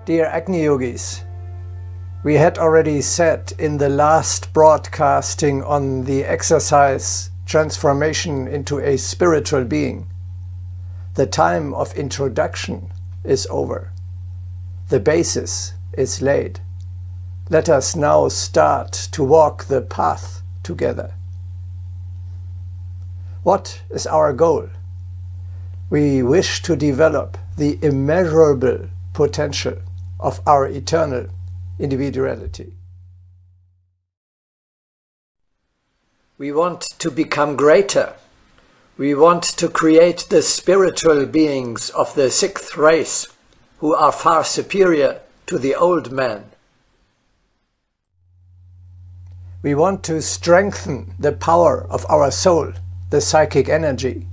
Dear Agni Yogis, we had already said in the last broadcasting on the exercise transformation into a spiritual being, the time of introduction is over. The basis is laid. Let us now start to walk the path together. What is our goal? We wish to develop the immeasurable potential of our eternal individuality. We want to become greater. We want to create the spiritual beings of the sixth race, who are far superior to the old man. We want to strengthen the power of our soul, the psychic energy.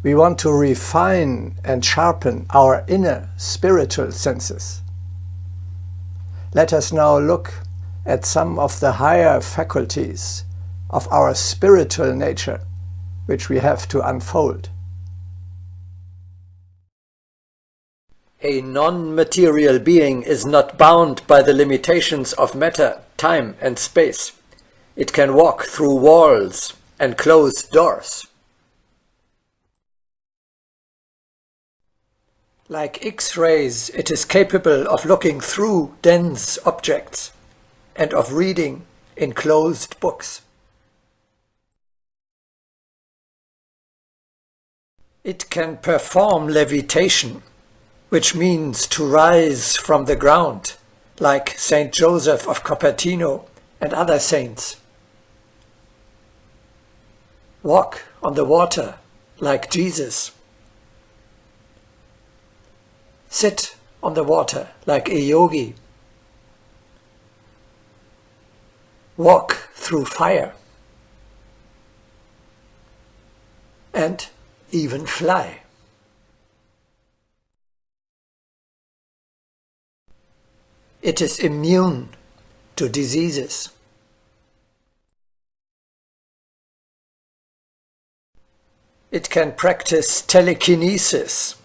We want to refine and sharpen our inner spiritual senses. Let us now look at some of the higher faculties of our spiritual nature, which we have to unfold. A non-material being is not bound by the limitations of matter, time and space. It can walk through walls and close doors. Like X-rays, it is capable of looking through dense objects and of reading enclosed books. It can perform levitation, which means to rise from the ground, like Saint Joseph of Cupertino and other saints. Walk on the water, like Jesus. Sit on the water like a yogi. Walk through fire. And even fly. It is immune to diseases. It can practice telekinesis,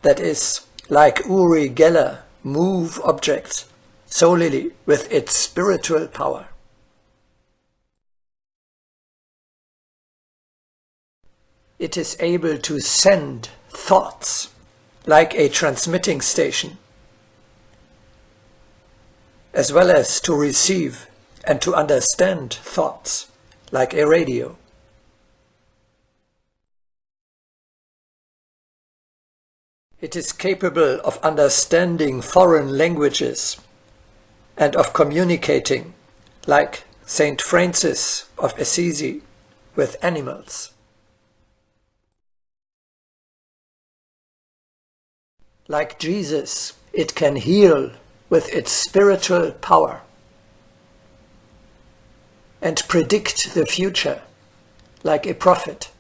that is, like Uri Geller, move objects solely with its spiritual power. It is able to send thoughts like a transmitting station, as well as to receive and to understand thoughts like a radio. It is capable of understanding foreign languages and of communicating, like Saint Francis of Assisi, with animals. Like Jesus, it can heal with its spiritual power and predict the future, like a prophet.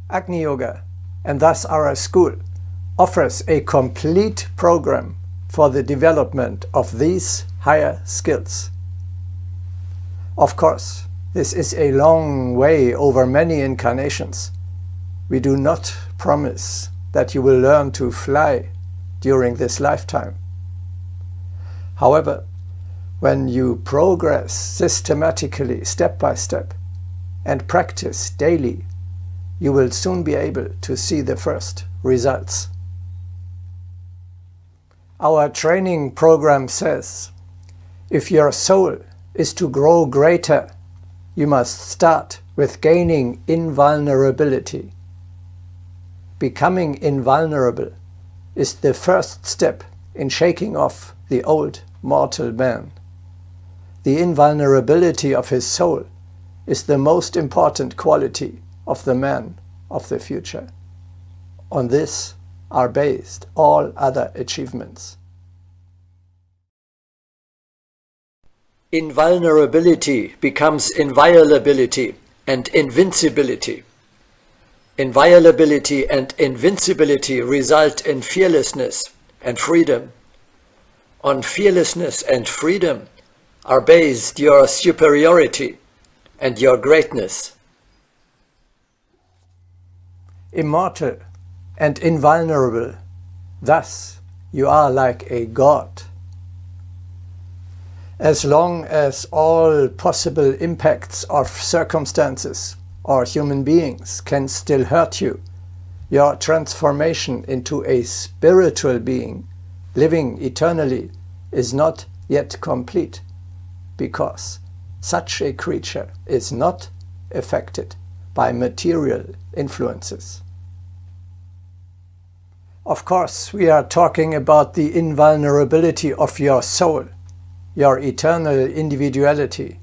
Agni Yoga, and thus our school, offers a complete program for the development of these higher skills. Of course, this is a long way over many incarnations. We do not promise that you will learn to fly during this lifetime. However, when you progress systematically, step by step, and practice daily, you will soon be able to see the first results. Our training program says, if your soul is to grow greater, you must start with gaining invulnerability. Becoming invulnerable is the first step in shaking off the old mortal man. The invulnerability of his soul is the most important quality of the man of the future. On this are based all other achievements. Invulnerability becomes inviolability and invincibility. Inviolability and invincibility result in fearlessness and freedom. On fearlessness and freedom are based your superiority and your greatness. Immortal and invulnerable. Thus, you are like a god. As long as all possible impacts of circumstances or human beings can still hurt you, your transformation into a spiritual being living eternally is not yet complete, because such a creature is not affected by material influences. Of course, we are talking about the invulnerability of your soul, your eternal individuality.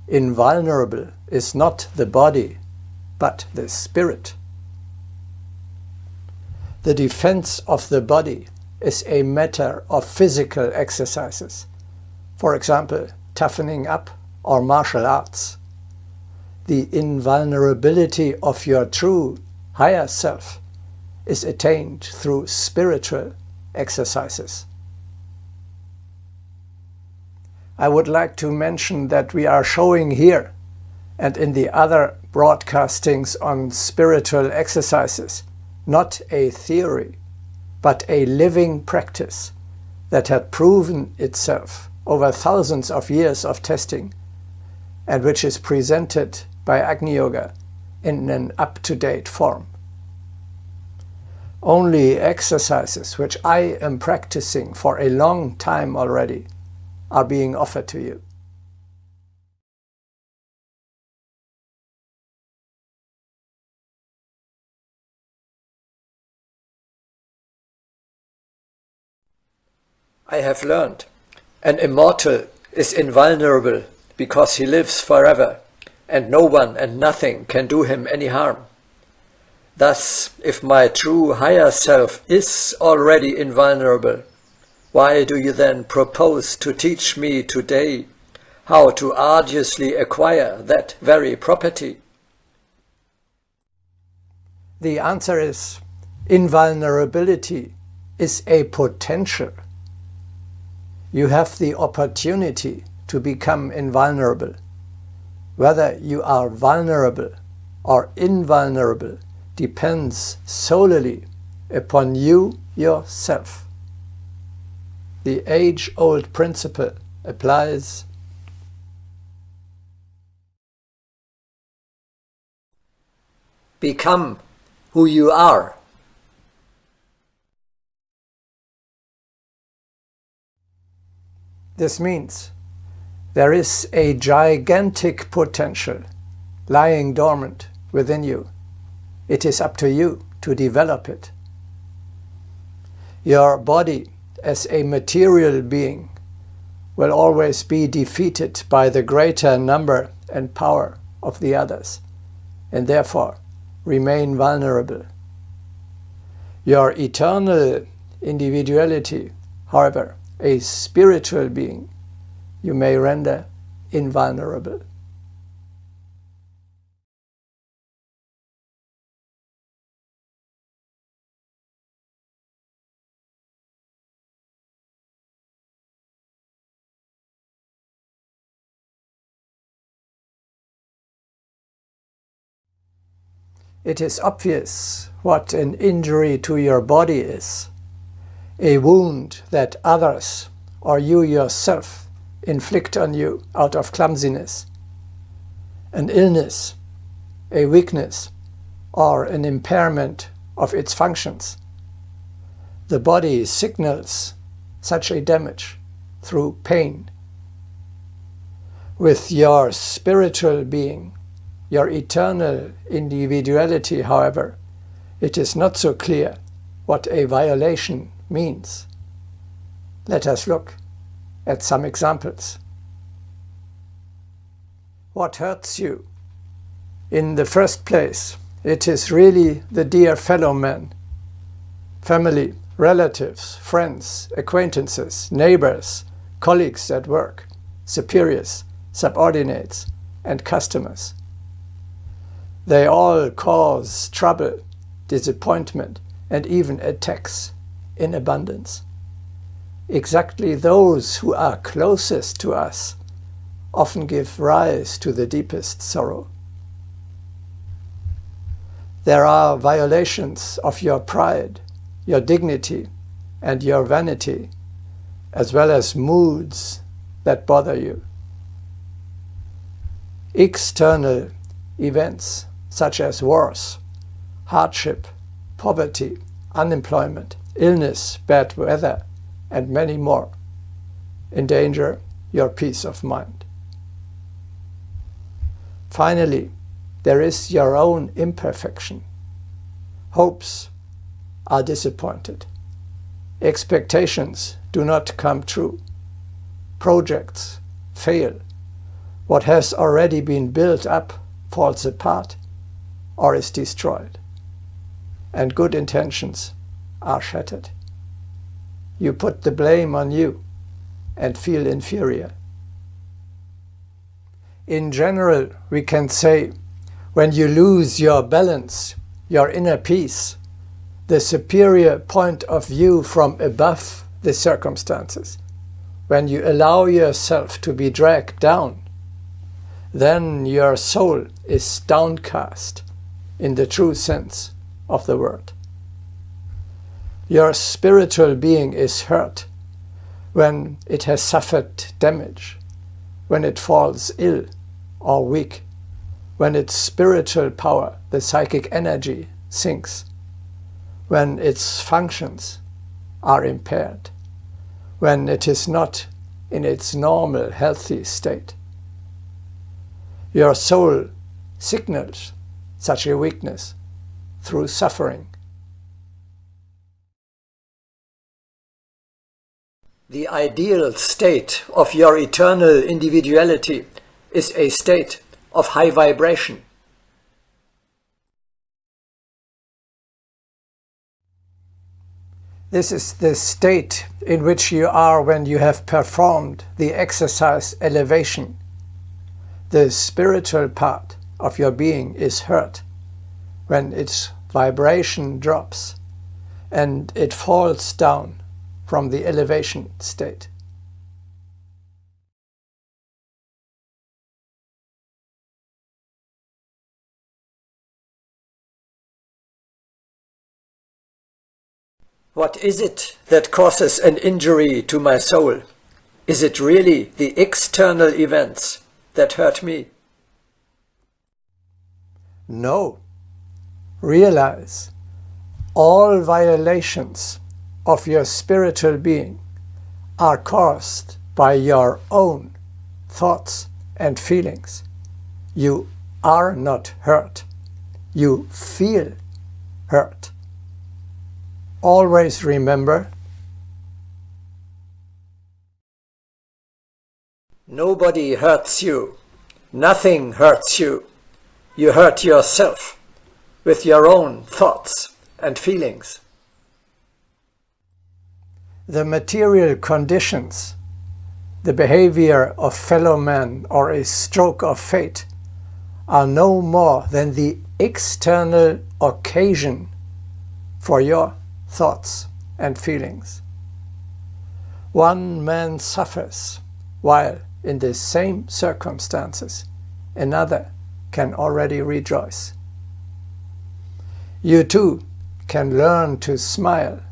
Invulnerable is not the body, but the spirit. The defense of the body is a matter of physical exercises, for example, toughening up or martial arts. The invulnerability of your true higher self is attained through spiritual exercises. I would like to mention that we are showing here and in the other broadcastings on spiritual exercises not a theory, but a living practice that had proven itself over thousands of years of testing, and which is presented by Agni Yoga in an up-to-date form. Only exercises which I am practicing for a long time already are being offered to you. I have learned an immortal is invulnerable because he lives forever, and no one and nothing can do him any harm. Thus, if my true higher self is already invulnerable, why do you then propose to teach me today how to arduously acquire that very property? The answer is, invulnerability is a potential. You have the opportunity to become invulnerable. Whether you are vulnerable or invulnerable depends solely upon you yourself. The age-old principle applies. Become who you are. This means there is a gigantic potential lying dormant within you. It is up to you to develop it. Your body as a material being will always be defeated by the greater number and power of the others, and therefore remain vulnerable. Your eternal individuality, however, a spiritual being, you may render invulnerable. It is obvious what an injury to your body is. A wound that others or you yourself inflict on you out of clumsiness. An illness, a weakness, or an impairment of its functions. The body signals such a damage through pain. With your spiritual being, your eternal individuality, however, it is not so clear what a violation means. Let us look at some examples. What hurts you? In the first place, it is really the dear fellow man, family, relatives, friends, acquaintances, neighbors, colleagues at work, superiors, subordinates, and customers. They all cause trouble, disappointment, and even attacks in abundance. Exactly those who are closest to us often give rise to the deepest sorrow. There are violations of your pride, your dignity, and your vanity, as well as moods that bother you. External events such as wars, hardship, poverty, unemployment, illness, bad weather, and many more endanger your peace of mind. Finally, there is your own imperfection. Hopes are disappointed. Expectations do not come true. Projects fail. What has already been built up falls apart or is destroyed. And good intentions are shattered. You put the blame on you and feel inferior. In general, we can say, when you lose your balance, your inner peace, the superior point of view from above the circumstances, when you allow yourself to be dragged down, then your soul is downcast in the true sense of the word. Your spiritual being is hurt when it has suffered damage, when it falls ill or weak, when its spiritual power, the psychic energy, sinks, when its functions are impaired, when it is not in its normal, healthy state. Your soul signals such a weakness through suffering. The ideal state of your eternal individuality is a state of high vibration. This is the state in which you are when you have performed the exercise elevation. The spiritual part of your being is hurt when its vibration drops and it falls down from the elevation state. What is it that causes an injury to my soul? Is it really the external events that hurt me? No. Realize all violations of your spiritual being are caused by your own thoughts and feelings. You are not hurt. You feel hurt. Always remember, nobody hurts you. Nothing hurts you. You hurt yourself with your own thoughts and feelings. The material conditions, the behavior of fellow men or a stroke of fate are no more than the external occasion for your thoughts and feelings. One man suffers while in the same circumstances another can already rejoice. You too can learn to smile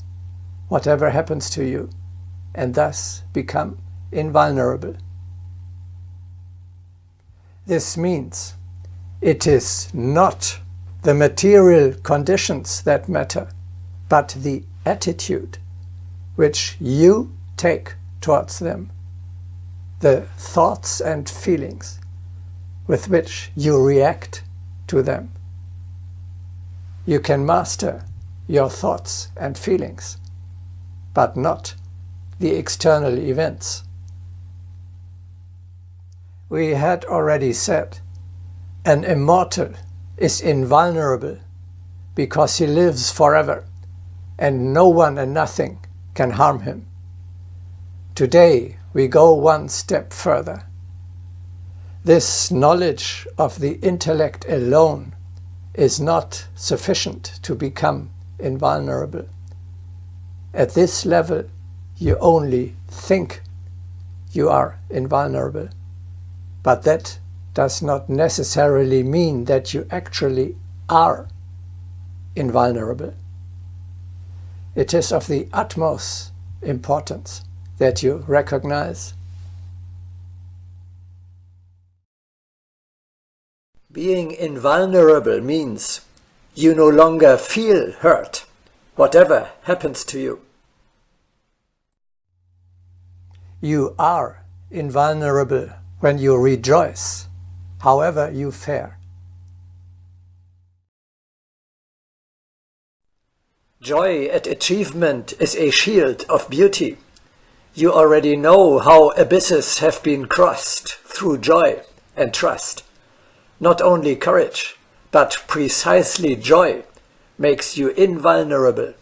whatever happens to you and thus become invulnerable. This means it is not the material conditions that matter, but the attitude which you take towards them, the thoughts and feelings with which you react to them. You can master your thoughts and feelings, but not the external events. We had already said, an immortal is invulnerable because he lives forever, and no one and nothing can harm him. Today we go one step further. This knowledge of the intellect alone is not sufficient to become invulnerable. At this level, you only think you are invulnerable, but that does not necessarily mean that you actually are invulnerable. It is of the utmost importance that you recognize. Being invulnerable means you no longer feel hurt, whatever happens to you. You are invulnerable when you rejoice, however you fare. Joy at achievement is a shield of beauty. You already know how abysses have been crossed through joy and trust. Not only courage, but precisely joy makes you invulnerable.